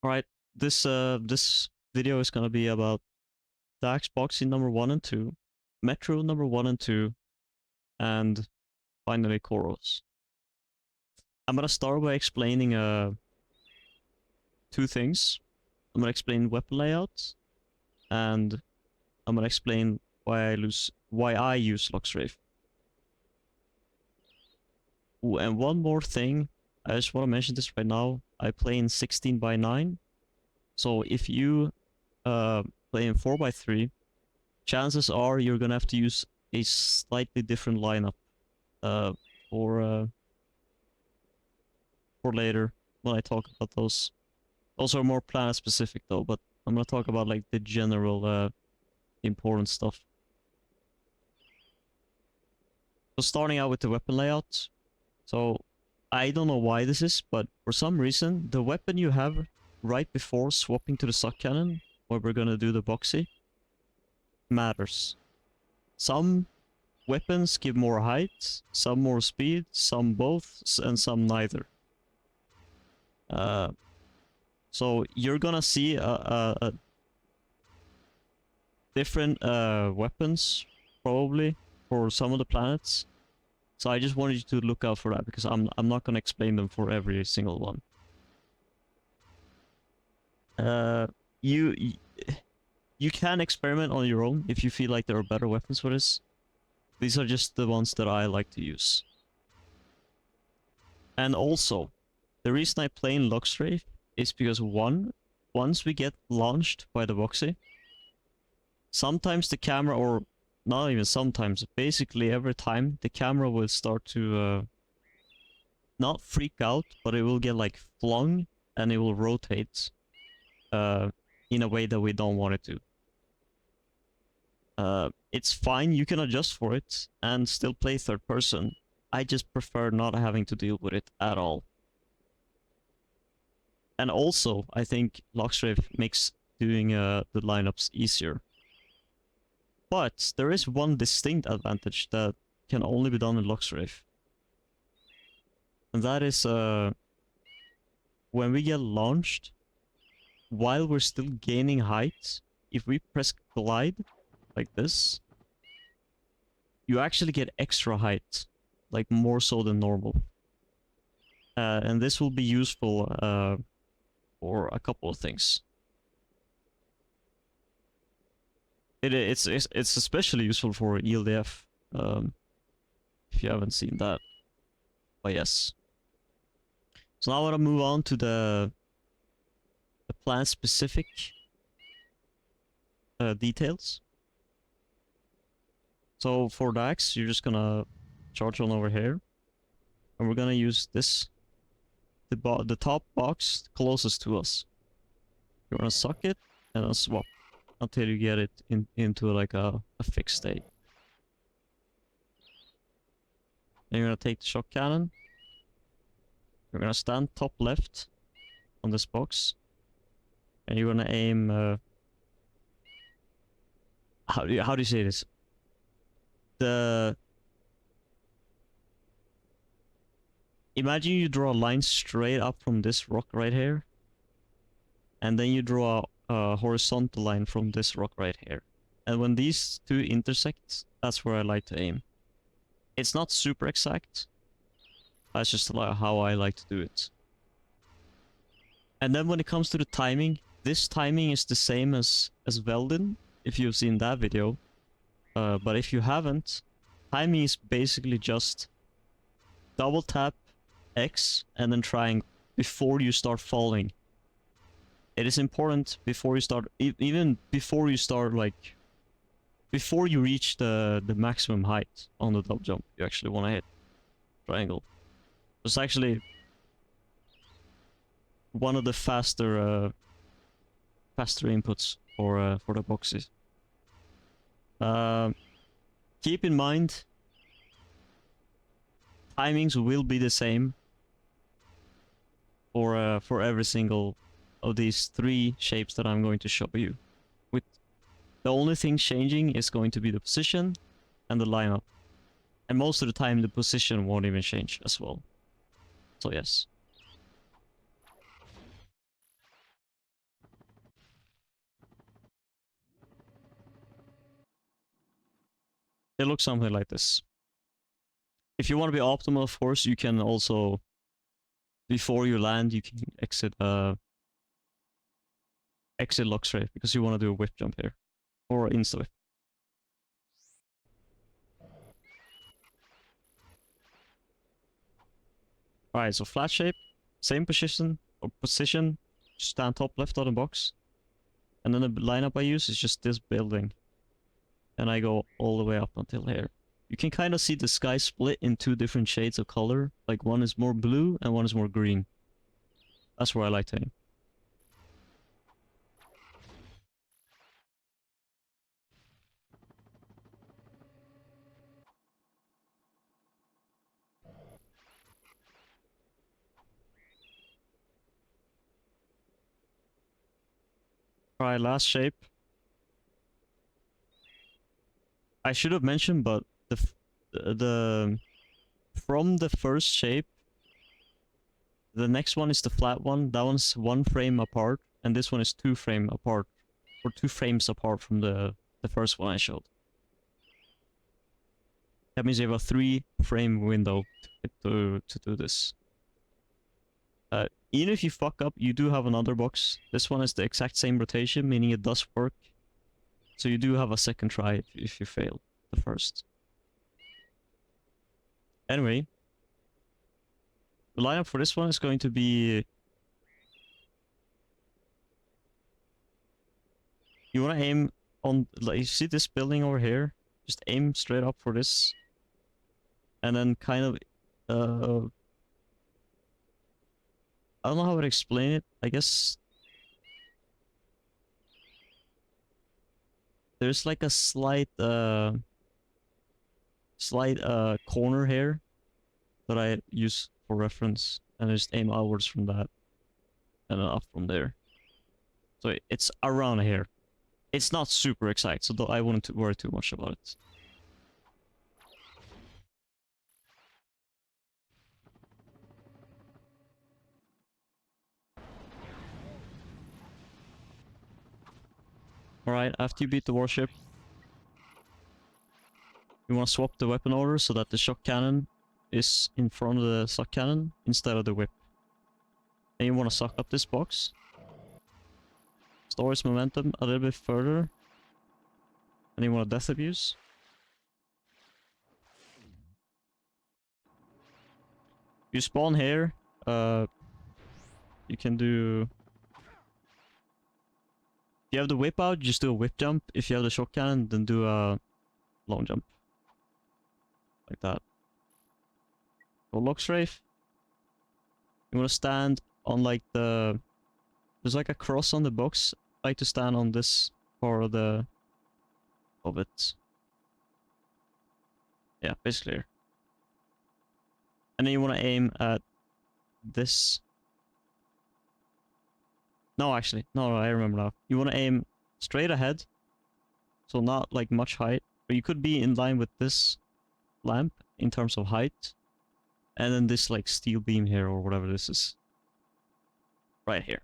Alright, this video is gonna be about Daxx Boxxy number 1 and 2, Metro number 1 and 2, and finally Koros. I'm gonna start by explaining two things. I'm gonna explain weapon layout, and I'm gonna explain why I use Lockstrafe. Ooh, and one more thing, I just want to mention this right now. I play in 16:9, so if you play in 4:3, chances are you're gonna have to use a slightly different lineup uh, for later when I talk about those. Those are more planet specific though, but I'm gonna talk about like the general important stuff. So starting out with the weapon layout. So I don't know why this is, but for some reason the weapon you have right before swapping to the suck cannon, where we're gonna do the Boxxy, matters. Some weapons give more height, some more speed, some both, and some neither. So you're gonna see different weapons probably for some of the planets. So I just wanted you to look out for that because I'm not gonna explain them for every single one. You can experiment on your own if you feel like there are better weapons for this. These are just the ones that I like to use. And also, the reason I play in Lockstrafe is because once we get launched by the Boxxy, sometimes the camera, or not even sometimes, basically every time, the camera will start to not freak out, but it will get like flung and it will rotate in a way that we don't want it to. It's fine, you can adjust for it and still play third person. I just prefer not having to deal with it at all. And also, I think Lockstrafe makes doing the lineups easier. But there is one distinct advantage that can only be done in Lockstrafe. And that is when we get launched, while we're still gaining height, if we press glide like this, you actually get extra height, like more so than normal. And this will be useful for a couple of things. It's especially useful for ELDF, if you haven't seen that. But yes. So now I want to move on to the plan-specific details. So for Daxx, you're just gonna charge on over here, and we're gonna use this, the top box closest to us. You're gonna suck it and then swap until you get it into like a fixed state. Then you're gonna take the shock cannon. You're gonna stand top left on this box, and you're gonna aim. How do you say this? Imagine you draw a line straight up from this rock right here, and then you draw a horizontal line from this rock right here. And when these two intersect, that's where I like to aim. It's not super exact. That's just how I like to do it. And then when it comes to the timing, this timing is the same as Veldin, if you've seen that video. But if you haven't, timing is basically just double tap X and then triangle before you start falling. It is important before you start, even before you start, like, before you reach the maximum height on the double jump, you actually want to hit triangle. It's actually one of the faster inputs for the boxes. Keep in mind, timings will be the same for every single of these three shapes that I'm going to show you. With the only thing changing is going to be the position and the lineup, and most of the time the position won't even change as well. So yes. It looks something like this. If you want to be optimal, of course, you can also, before you land, you can exit lock strafe because you want to do a whip jump here or insta whip. Alright, so flat shape, same position, stand top left of the box. And then the lineup I use is just this building. And I go all the way up until here. You can kind of see the sky split in two different shades of color. Like one is more blue and one is more green. That's where I like to aim. Alright, last shape. I should have mentioned, but the from the first shape, the next one is the flat one. That one's 1 frame apart, and this one is 2 frame apart, or 2 frames apart from the first one I showed. That means you have a 3 frame window to do this. Even if you fuck up, you do have another box. This one is the exact same rotation, meaning it does work. So you do have a second try if you fail the first. Anyway, the lineup for this one is going to be... You want to aim on... Like, you see this building over here? Just aim straight up for this. And then kind of... I don't know how to explain it. I guess... There's like a slight corner here that I use for reference, and I just aim outwards from that and then up from there. So it's around here. It's not super exact, so I wouldn't worry too much about it. Alright, after you beat the warship, you want to swap the weapon order so that the shock cannon is in front of the suck cannon instead of the whip. And you want to suck up this box. Store its momentum a little bit further. And you want to death abuse. You spawn here. You can do... If you have the whip out, just do a whip jump. If you have the shock cannon, then do a long jump. Like that. Go lock strafe. You want to stand on like the... There's like a cross on the box. I like to stand on this part of it. Yeah, basically here. And then you want to aim at this. No, actually. No, I remember now. You want to aim straight ahead. So not like much height. But you could be in line with this lamp in terms of height. And then this like steel beam here or whatever this is. Right here.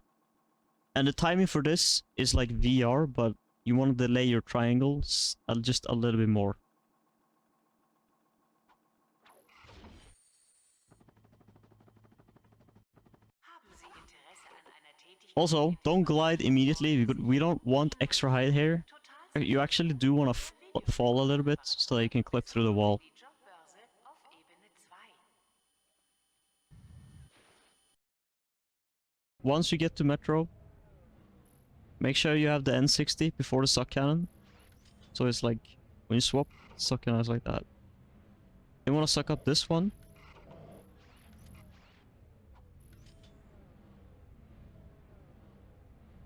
And the timing for this is like VR, but you want to delay your triangles just a little bit more. Also, don't glide immediately. We don't want extra height here. You actually do want to fall a little bit so that you can clip through the wall. Once you get to Metro, make sure you have the N60 before the suck cannon. So it's like, when you swap, suck cannon is like that. You want to suck up this one.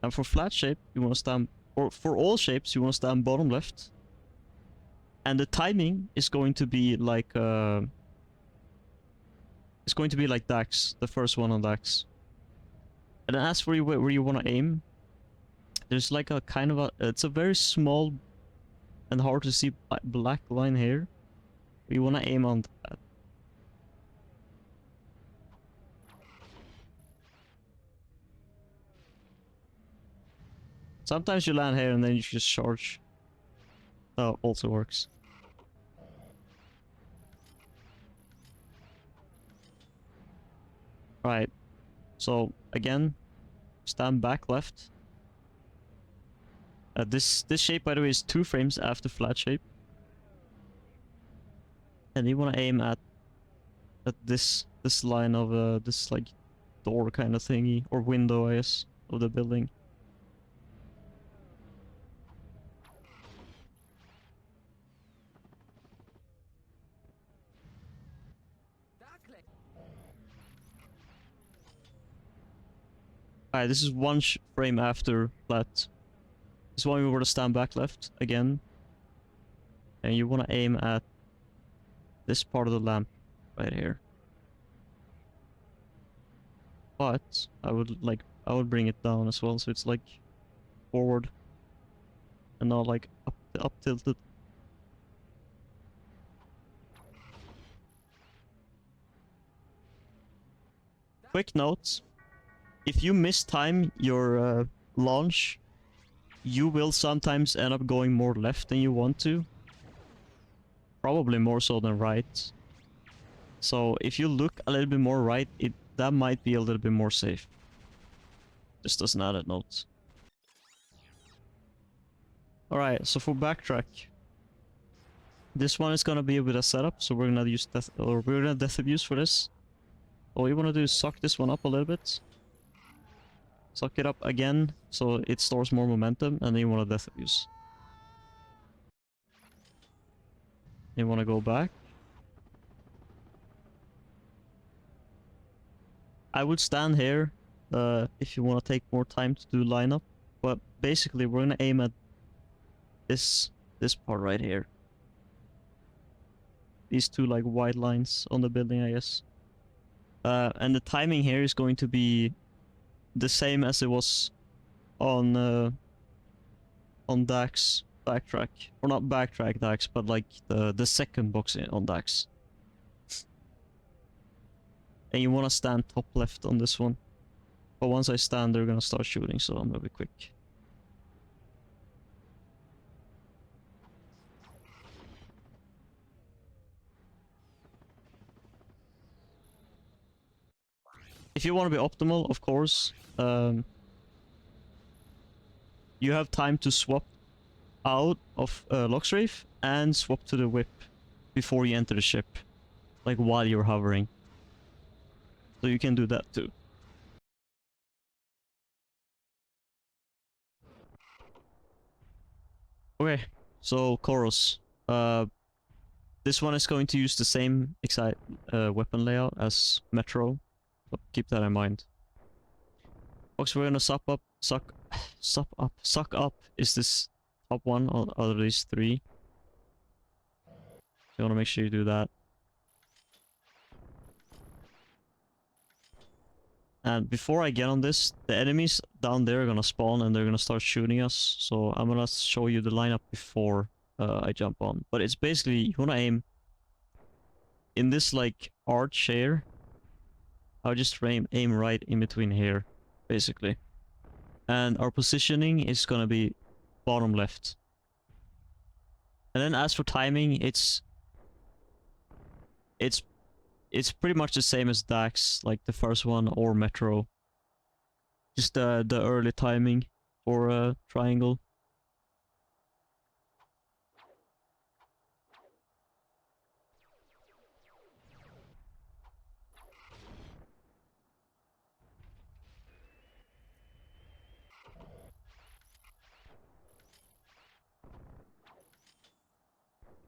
And for flat shape, you want to stand... Or for all shapes, you want to stand bottom left. And the timing is going to be like... It's going to be like Daxx, the first one on Daxx. And then as for where you want to aim, there's like a kind of a... It's a very small and hard to see black line here. You want to aim on that. Sometimes you land here and then you just charge. That also works. Right. So again, stand back left. This shape, by the way, is 2 frames after flat shape. And you want to aim at this line of this like door kind of thingy, or window, I guess, of the building. Alright, this is 1 frame after flat. This one we were to stand back left again. And you want to aim at this part of the lamp right here. But I would bring it down as well, so it's like forward and not like up tilted. Quick note: if you mistime your launch, you will sometimes end up going more left than you want to. Probably more so than right. So if you look a little bit more right, that might be a little bit more safe. Just as an added note. Alright, so for Backtrack, this one is gonna be with a setup, so we're gonna use death abuse for this. All you wanna do is suck this one up a little bit. Suck it up again, so it stores more momentum, and then you wanna death abuse. You wanna go back. I would stand here if you want to take more time to do lineup, but basically we're gonna aim at this part right here. These 2 like white lines on the building, I guess. And the timing here is going to be the same as it was on Daxx Backtrack, or not Backtrack Daxx, but like the second box on Daxx. And you want to stand top left on this one. But once I stand, they're gonna start shooting, so I'm gonna be quick. If you want to be optimal, of course, you have time to swap out of Lockstrafe and swap to the whip before you enter the ship, like while you're hovering. So you can do that too. Okay, so Koros. This one is going to use the same weapon layout as Metro, so keep that in mind. Box, we're gonna suck up is this top one out of these 3. So you wanna make sure you do that. And before I get on this, the enemies down there are gonna spawn and they're gonna start shooting us. So I'm gonna show you the lineup before I jump on. But it's basically, you wanna aim in this like arch here. I'll just aim right in between here, basically. And our positioning is gonna be bottom left. And then as for timing, it's pretty much the same as Daxx, like the first one, or Metro. Just the early timing for triangle.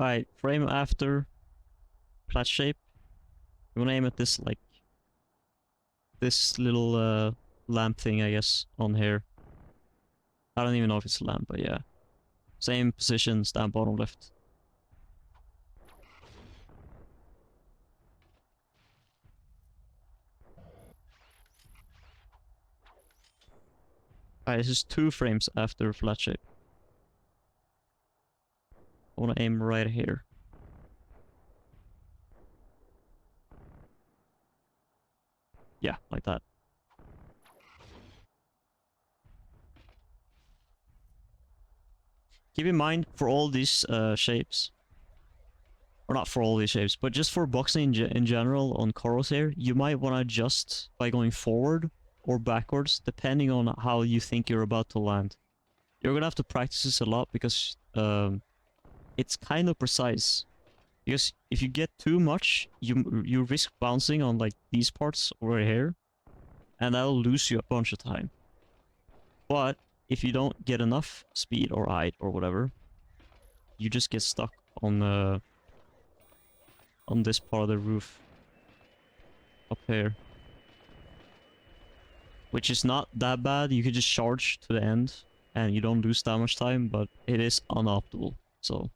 Alright, frame after flat shape. You wanna aim at this like this little lamp thing, I guess, on here. I don't even know if it's a lamp, but yeah. Same position, stand bottom left. Alright, this is 2 frames after flat shape. I wanna aim right here. Yeah, like that. Keep in mind, for all these shapes, or not for all these shapes, but just for boxing in general on Koros here, you might want to adjust by going forward or backwards, depending on how you think you're about to land. You're gonna have to practice this a lot because it's kind of precise. Because if you get too much, you risk bouncing on like these parts over here, and that'll lose you a bunch of time. But if you don't get enough speed or height or whatever, you just get stuck on this part of the roof up here, which is not that bad. You can just charge to the end and you don't lose that much time, but it is unoptimal. So